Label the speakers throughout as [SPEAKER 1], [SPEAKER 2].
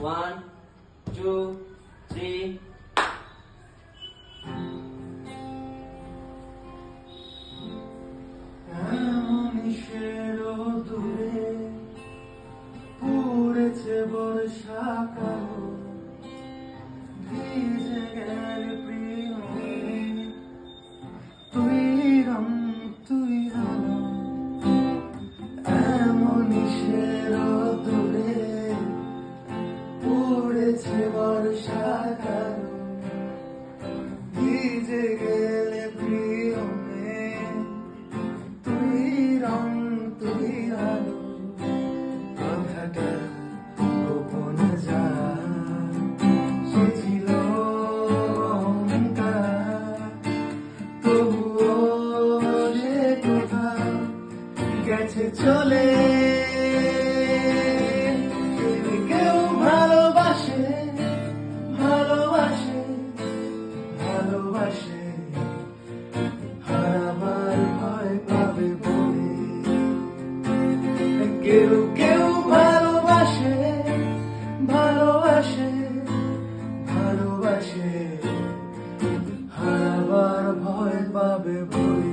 [SPEAKER 1] 1 2 3
[SPEAKER 2] দূরে পড়েছে বর্ষাকাল, ভিজে গেল প্রিয়, তুই রং তুই আলো, এমনই দূরে পড়েছে বর্ষাকাল, ভিজে গেলে প্রিয়, তুই রং তুই আলো। কথাটা গোপন যা সে ছিল অহংকার, তবুও সে কোথাও গেছে চলে। কেউ ভালোবাসে ভালোবাসে ভালোবাসে, হারাবার ভয় পাবে বলে। কেউ কেউ ভালোবাসে ভালোবাসে ভালোবাসে, হারাবার ভয় পাবে বলে।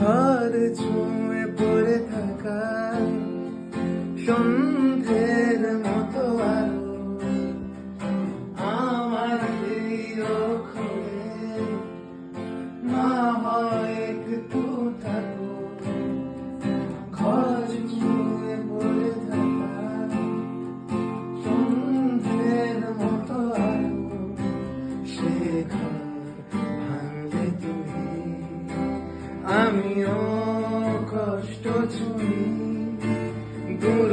[SPEAKER 2] ঘর ছুঁয়ে পড়ে থাকা সন্ধ্যের মতো আলো, আমার প্রিয় খুলে না হয় একটু থাকো। ঘর ছুঁয়ে পড়ে থাকা সন্ধ্যের মতো আলো, সে ঘর ভাঙলে তুমি আমিও কষ্ট ছুঁই, দূর